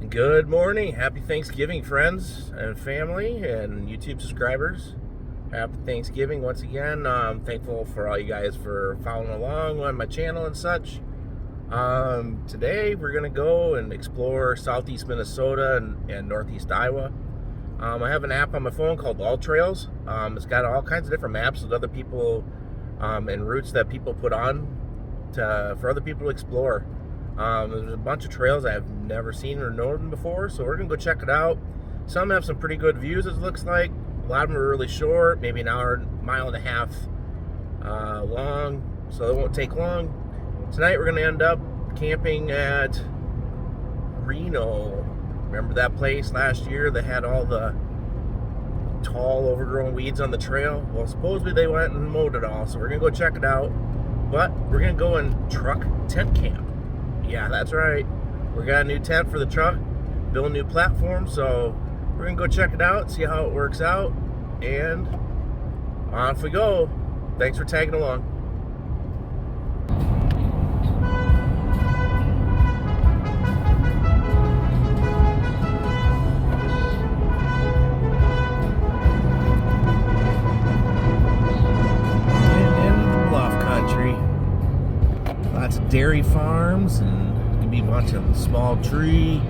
Good morning. Happy Thanksgiving, friends and family and YouTube subscribers. Happy Thanksgiving once again. I'm thankful for all you guys for following along on my channel and such. Today we're going to go and explore southeast Minnesota and northeast Iowa. I have an app on my phone called All Trails. It's got all kinds of different maps with other people and routes that people put on for other people to explore. There's a bunch of trails I've never seen or known before, so we're gonna go check it out. Some have some pretty good views, it looks like. A lot of them are really short, maybe an hour, mile and a half long, so it won't take long. Tonight we're gonna end up camping at Reno. Remember that place last year that had all the tall, overgrown weeds on the trail? Well, supposedly they went and mowed it all, so we're gonna go check it out. But we're gonna go and truck tent camp. Yeah, that's right. We got a new tent for the truck, build a new platform, so we're gonna go check it out, see how it works out, and off we go. Thanks for tagging along. And into the bluff country. Lots of dairy farms and gonna be a bunch of small tree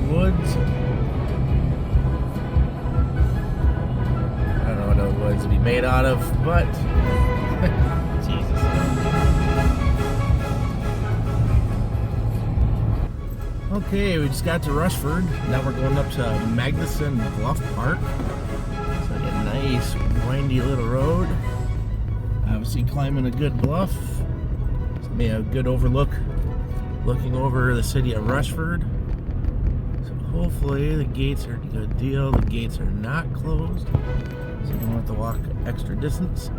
woods. I don't know what those woods will be made out of, but Jesus. Okay, we just got to Rushford. Now we're going up to Magnuson Bluff Park. It's like a nice windy little road. Obviously climbing a good bluff. Be a good overlook looking over the city of Rushford. So hopefully the gates are a good deal. The gates are not closed, so you don't have to walk extra distance.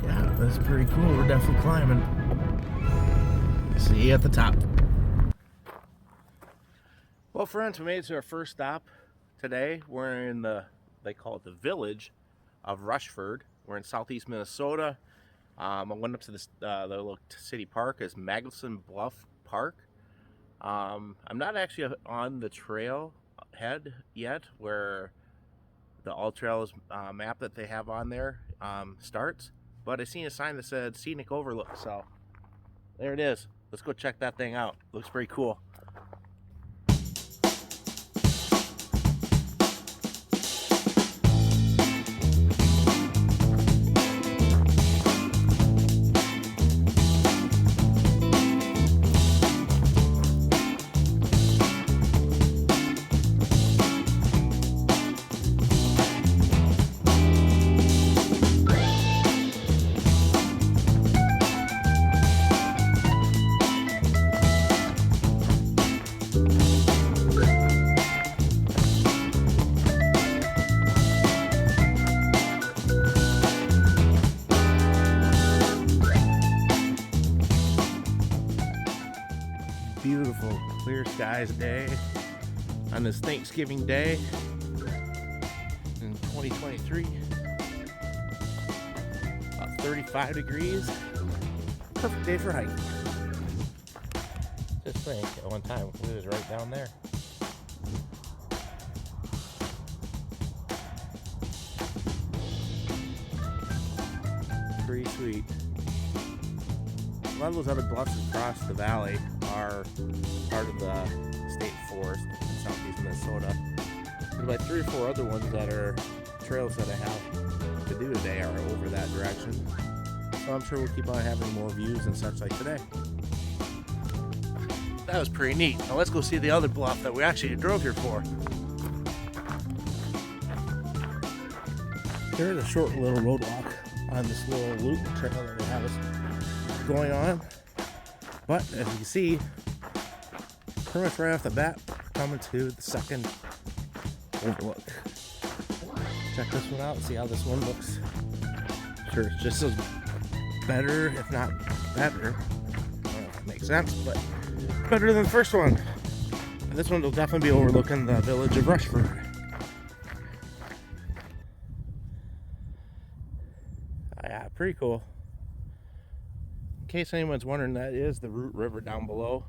Yeah, that's pretty cool. We're definitely climbing. See you at the top. Well, friends, we made it to our first stop today. We're in they call it the village of Rushford. We're in southeast Minnesota. I went up to the little city park as Magnuson Bluff Park. I'm not actually on the trail head yet where the All Trails map that they have on there starts, but I seen a sign that said Scenic Overlook, so there it is. Let's go check that thing out. Looks pretty cool. Beautiful clear skies day on this Thanksgiving day in 2023. About 35 degrees. Perfect day for hiking. Just think, at one time it was right down there. Pretty sweet. A lot of those other bluffs across the valley are part of the state forest in southeast Minnesota. There's like 3 or 4 other ones that are trails that I have to do today are over that direction. So I'm sure we'll keep on having more views and such like today. That was pretty neat. Now let's go see the other bluff that we actually drove here for. There's a short little road walk on this little loop trail that we have us going on. But as you can see, pretty much right off the bat, coming to the second overlook. Check this one out and see how this one looks. Sure, it's just as better, if not better. I don't know if that makes sense, but better than the first one. And this one will definitely be overlooking the village of Rushford. Yeah, pretty cool. In case anyone's wondering, that is the Root River down below.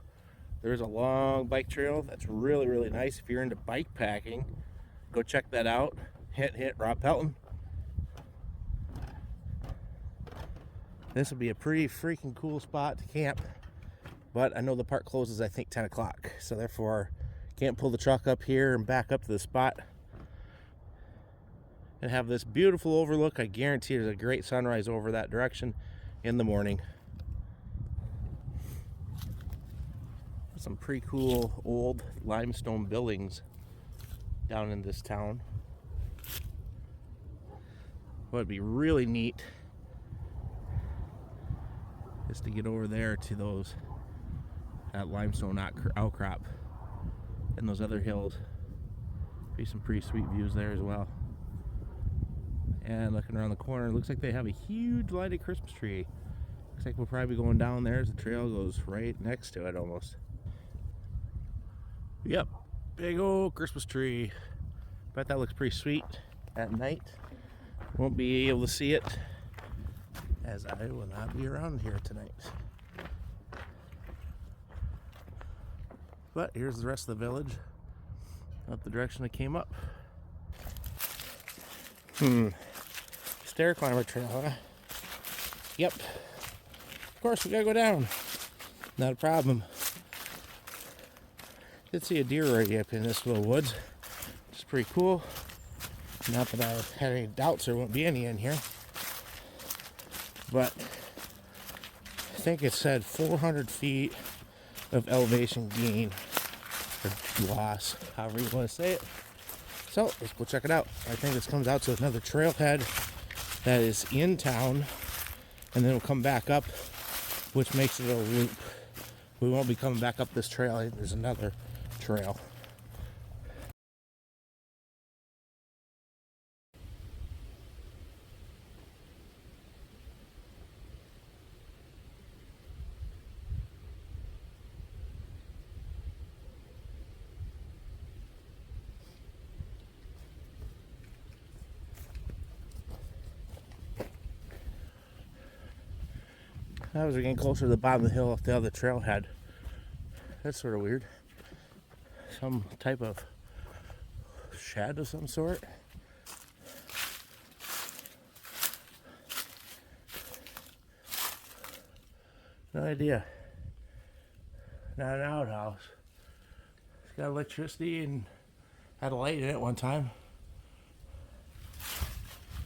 There's a long bike trail that's really, really nice. If you're into bike packing, go check that out. Hit Rob Pelton. This would be a pretty freaking cool spot to camp. But I know the park closes, I think, 10 o'clock. So therefore, can't pull the truck up here and back up to the spot and have this beautiful overlook. I guarantee there's a great sunrise over that direction in the morning. Some pretty cool old limestone buildings down in this town. What would be really neat is to get over there to that limestone outcrop and those other hills. Be some pretty sweet views there as well. And looking around the corner, it looks like they have a huge lighted Christmas tree. Looks like we'll probably be going down there as the trail goes right next to it almost. Yep, big old Christmas tree. Bet that looks pretty sweet at night. Won't be able to see it as I will not be around here tonight. But here's the rest of the village up the direction I came up. Stair climber trail, huh? Yep. Of course, we gotta go down. Not a problem. Did see a deer already up in this little woods, which is pretty cool. Not that I had any doubts there won't be any in here. But I think it said 400 feet of elevation gain or loss, however you want to say it. So let's go check it out. I think this comes out to another trailhead that is in town, and then we'll come back up, which makes it a loop. We won't be coming back up this trail. I think there's another trail. Now as we're getting closer to the bottom of the hill off the other trailhead. That's sort of weird. Some type of shed of some sort. No idea. Not an outhouse. It's got electricity and had a light in it one time.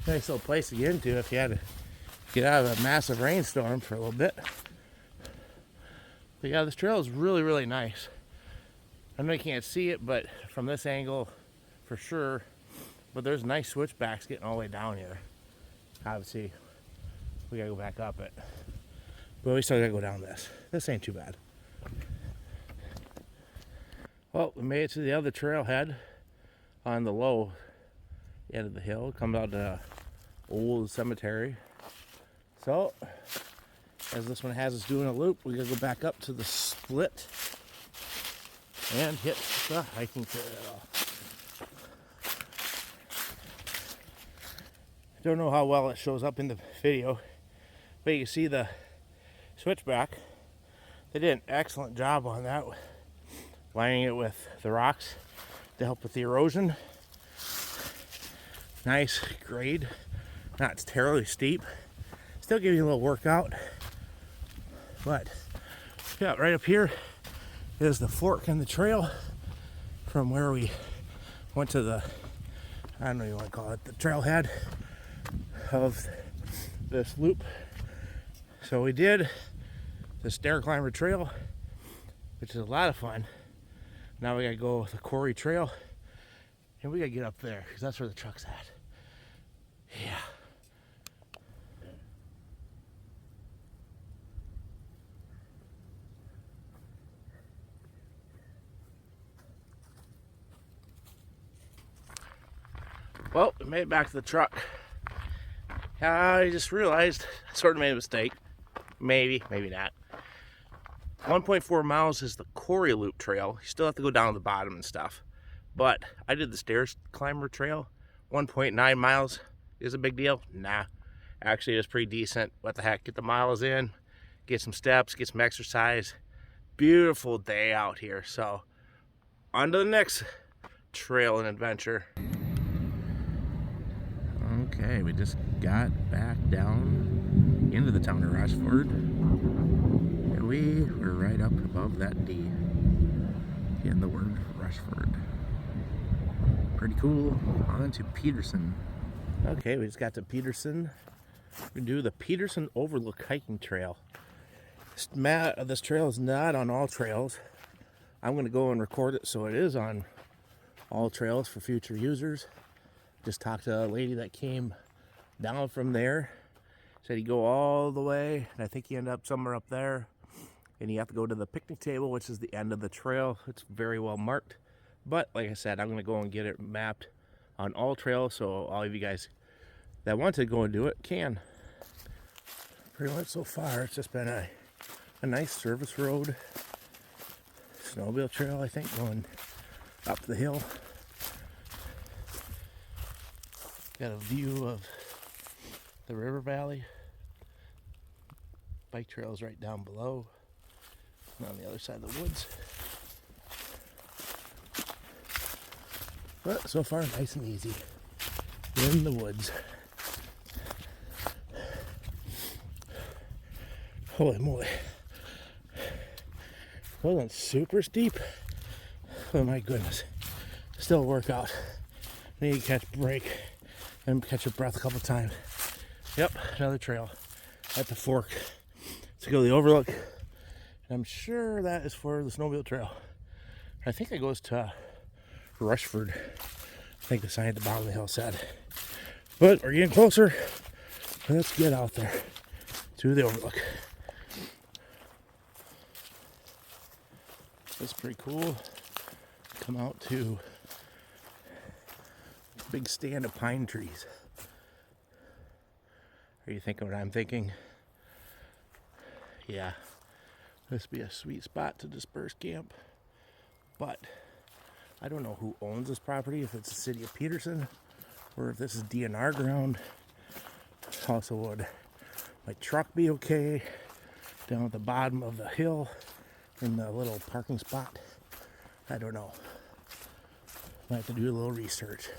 Nice little place to get into if you had to get out of a massive rainstorm for a little bit. But yeah, this trail is really, really nice. I know you can't see it, but from this angle, for sure. But there's nice switchbacks getting all the way down here. Obviously, we gotta go back up it. But we still gotta go down this. This ain't too bad. Well, we made it to the other trailhead on the low end of the hill. It comes out to an old cemetery. So, as this one has us doing a loop, we gotta go back up to the split and hit the hiking trail. Don't know how well it shows up in the video, but you can see the switchback. They did an excellent job on that, lining it with the rocks to help with the erosion. Nice grade, not terribly steep. Still give you a little workout, but yeah, right up here is the fork in the trail from where we went to the, I don't know what you want to call it, the trailhead of this loop. So we did the stair climber trail, which is a lot of fun. Now we gotta go the quarry trail, and we gotta get up there because that's where the truck's at. Yeah. Well, we made it back to the truck. I just realized I sort of made a mistake. Maybe, maybe not. 1.4 miles is the quarry loop trail. You still have to go down to the bottom and stuff. But I did the stairs climber trail. 1.9 miles is a big deal. Nah, actually it's pretty decent. What the heck, get the miles in, get some steps, get some exercise. beautiful day out here. So on to the next trail and adventure. Okay, we just got back down into the town of Rushford, and we were right up above that D in the word Rushford. Pretty cool. On to Peterson. Okay, we just got to Peterson. We do the Peterson Overlook hiking trail. This trail is not on all trails. I'm going to go and record it so it is on all trails for future users. Just talked to a lady that came down from there. Said he'd go all the way, and I think he ended up somewhere up there. And you have to go to the picnic table, which is the end of the trail. It's very well marked. But like I said, I'm going to go and get it mapped on all trails, so all of you guys that want to go and do it can. Pretty much so far, it's just been a nice service road. Snowmobile trail, I think, going up the hill. Got a view of the river valley. Bike trails right down below. And on the other side of the woods. But so far, nice and easy. In the woods. Holy moly. Wasn't super steep. Oh my goodness. Still a workout. Need to catch a break and catch your breath a couple times. Yep, another trail at the fork to go to the overlook. And I'm sure that is for the snowmobile trail. I think it goes to Rushford. I think the sign at the bottom of the hill said. But we're getting closer. Let's get out there to the overlook. That's pretty cool. Come out to a big stand of pine trees. Are you thinking what I'm thinking? Yeah, this would be a sweet spot to disperse camp. But I don't know who owns this property, if it's the city of Peterson or if this is DNR ground. Also, would my truck be okay down at the bottom of the hill in the little parking spot? I don't know. Might have to do a little research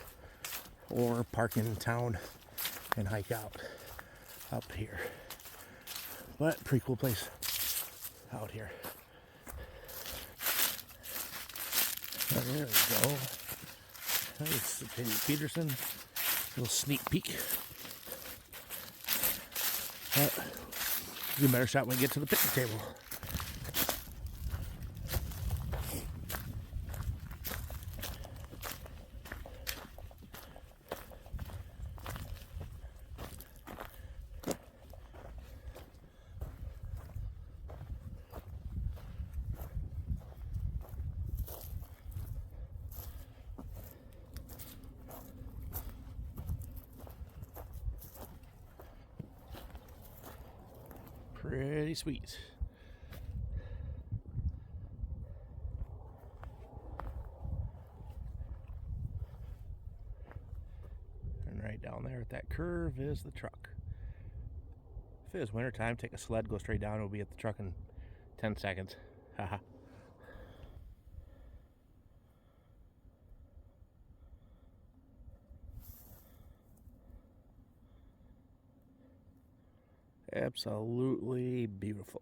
or park in town and hike out up here. But pretty cool place out here. Oh, there we go. There's the city of Peterson. Little sneak peek. But do a better shot when we get to the picnic table. Pretty sweet. And right down there at that curve is the truck. If it was wintertime, take a sled, go straight down, we'll be at the truck in 10 seconds. Haha. Absolutely beautiful.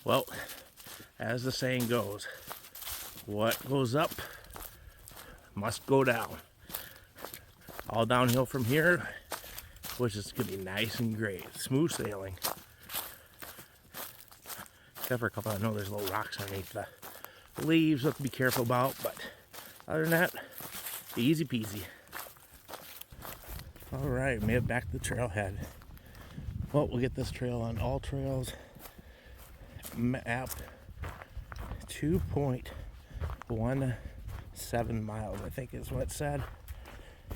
Well, as the saying goes, what goes up must go down. All downhill from here, which is going to be nice and great. Smooth sailing. Except for a couple, I know there's little rocks underneath the leaves we have to be careful about, but other than that, easy peasy. Alright, made it back to the trailhead. Well, we'll get this trail on all trails. Map 2.17 miles, I think is what it said.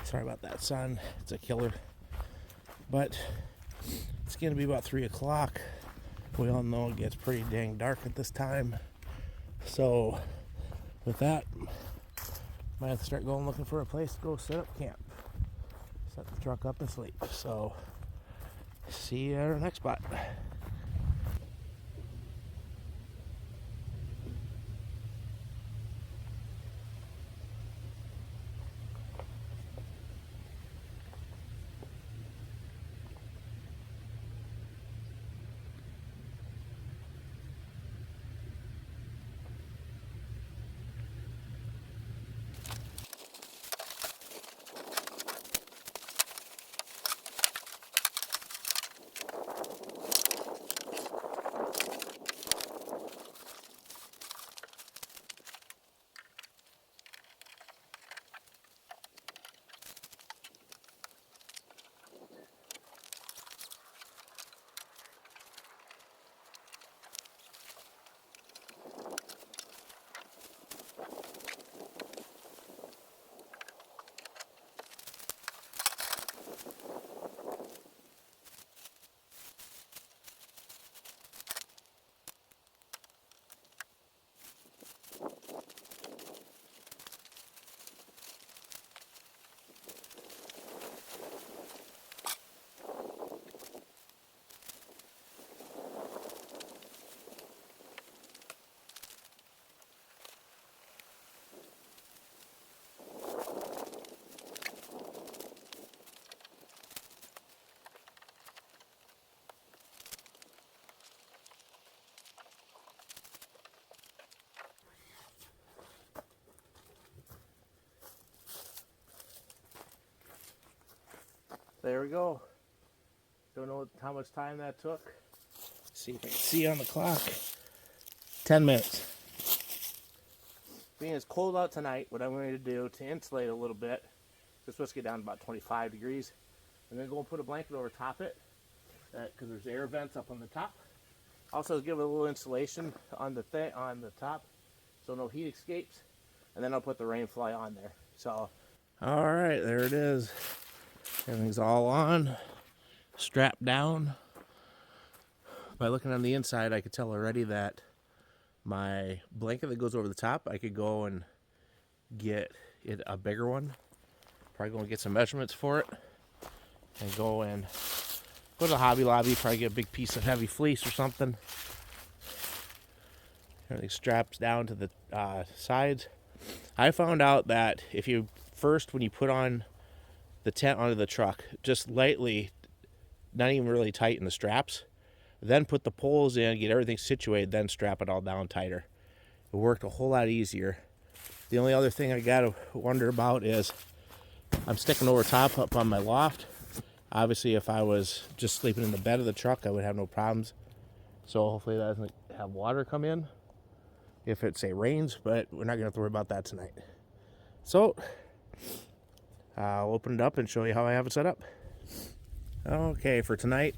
Sorry about that sun, it's a killer. But it's going to be about 3 o'clock. We all know it gets pretty dang dark at this time. So, with that, might have to start going looking for a place to go set up camp. Set the truck up and sleep. So See you at our next spot. There we go. Don't know how much time that took. Let's see if I can see on the clock. 10 minutes. Being it's cold out tonight, what I'm going to do to insulate a little bit, it's supposed to get down to about 25 degrees. I'm going to go and put a blanket over top it, because there's air vents up on the top. Also give it a little insulation on the top, so no heat escapes. And then I'll put the rain fly on there. So, all right, there it is. Everything's all on, strapped down. By looking on the inside, I could tell already that my blanket that goes over the top, I could go and get it a bigger one. Probably go and get some measurements for it. And go to the Hobby Lobby, probably get a big piece of heavy fleece or something. Everything straps down to the sides. I found out that if you when you put on the tent onto the truck, just lightly, not even really tighten the straps, then put the poles in, get everything situated, then strap it all down tighter. It worked a whole lot easier. The only other thing I gotta wonder about is I'm sticking over top up on my loft. Obviously, if I was just sleeping in the bed of the truck, I would have no problems. So hopefully that doesn't have water come in if it, say, rains, but we're not gonna have to worry about that tonight. So I'll open it up and show you how I have it set up. Okay, for tonight,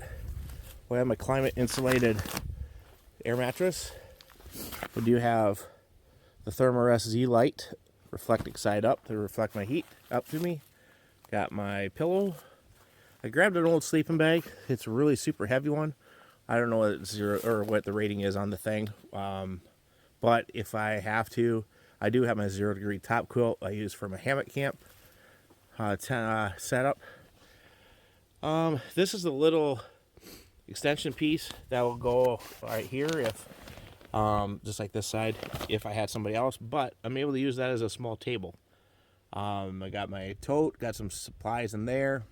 we have my climate insulated air mattress. We do have the Thermarest Z Light reflecting side up to reflect my heat up to me. Got my pillow. I grabbed an old sleeping bag. It's a really super heavy one. I don't know what the rating is on the thing. But if I have to, I do have my 0 degree top quilt I use for my hammock camp setup. This is a little extension piece that will go right here if just like this side if I had somebody else, but I'm able to use that as a small table. I got my tote, got some supplies in there.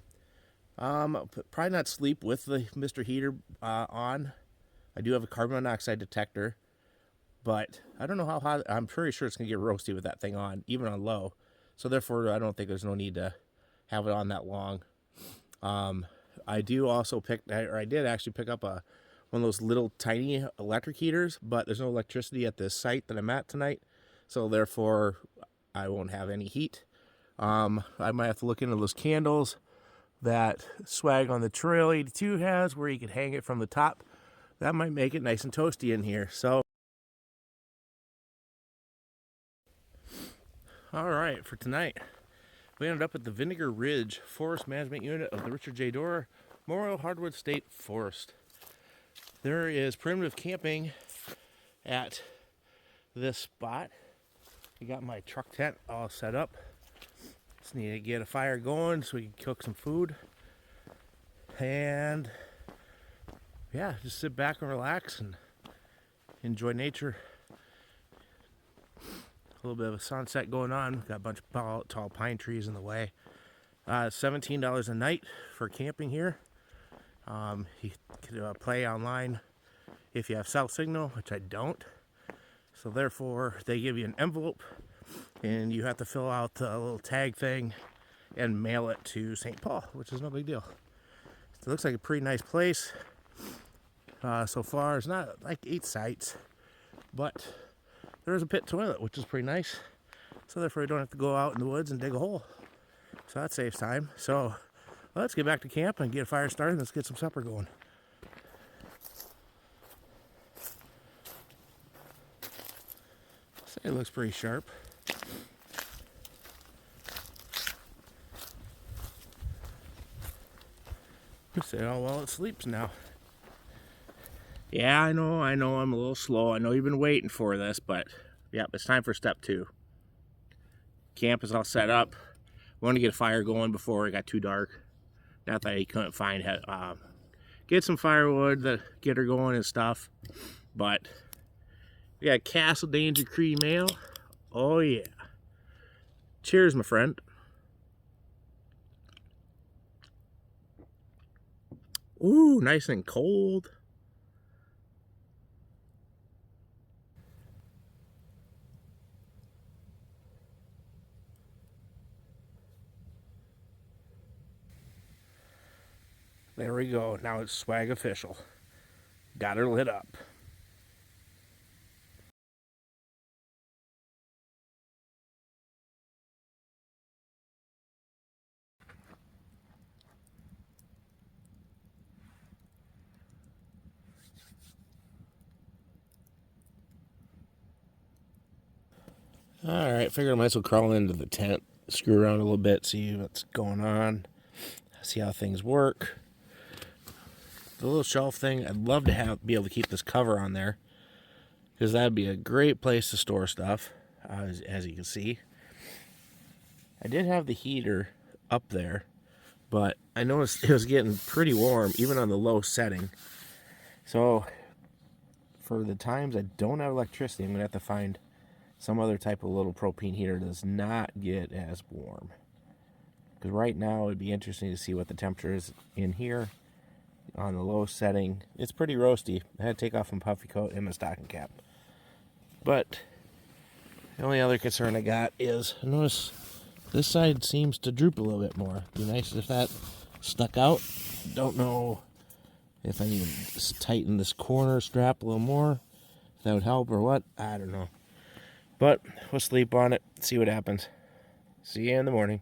I'll probably not sleep with the Mr. Heater on. I do have a carbon monoxide detector, but I don't know how hot. I'm pretty sure it's gonna get roasty with that thing on, even on low. So therefore, I don't think there's no need to have it on that long. I do also I did actually pick up one of those little tiny electric heaters, but there's no electricity at this site that I'm at tonight, so therefore I won't have any heat. I might have to look into those candles that Swag on the Trail 82 has, where you can hang it from the top. That might make it nice and toasty in here. So, all right, for tonight, we ended up at the Vinegar Ridge Forest Management Unit of the Richard J. Dorr Memorial Hardwood State Forest. There is primitive camping at this spot. I got my truck tent all set up. Just need to get a fire going so we can cook some food. And yeah, just sit back and relax and enjoy nature. A little bit of a sunset going on. Got a bunch of tall pine trees in the way. $17 a night for camping here. You can play online if you have cell signal, which I don't. So therefore, they give you an envelope, and you have to fill out the little tag thing and mail it to St. Paul, which is no big deal. It looks like a pretty nice place. So far, it's not like 8 sites, but there's a pit toilet, which is pretty nice. So therefore, you don't have to go out in the woods and dig a hole. So that saves time. So let's get back to camp and get a fire started. Let's get some supper going. It looks pretty sharp. Say, oh well, it sleeps now. Yeah, I know, I'm a little slow. I know you've been waiting for this, but yeah, it's time for step 2. Camp is all set up. I want to get a fire going before it got too dark. Not that he couldn't find get some firewood to get her going and stuff. But we got Castle Danger Cream Ale. Oh yeah. Cheers, my friend. Ooh, nice and cold. There we go. Now it's swag official. Got her lit up. Alright, figured I might as well crawl into the tent, screw around a little bit, see what's going on, see how things work. The little shelf thing, I'd love to be able to keep this cover on there, because that'd be a great place to store stuff, as you can see. I did have the heater up there, but I noticed it was getting pretty warm, even on the low setting. So, for the times I don't have electricity, I'm going to have to find some other type of little propane heater that does not get as warm. Because right now it would be interesting to see what the temperature is in here on the low setting. It's pretty roasty. I had to take off my puffy coat and my stocking cap. But the only other concern I got is, I notice this side seems to droop a little bit more. It'd be nice if that stuck out. Don't know if I need to tighten this corner strap a little more, if that would help or what. I don't know. But we'll sleep on it, see what happens. See you in the morning.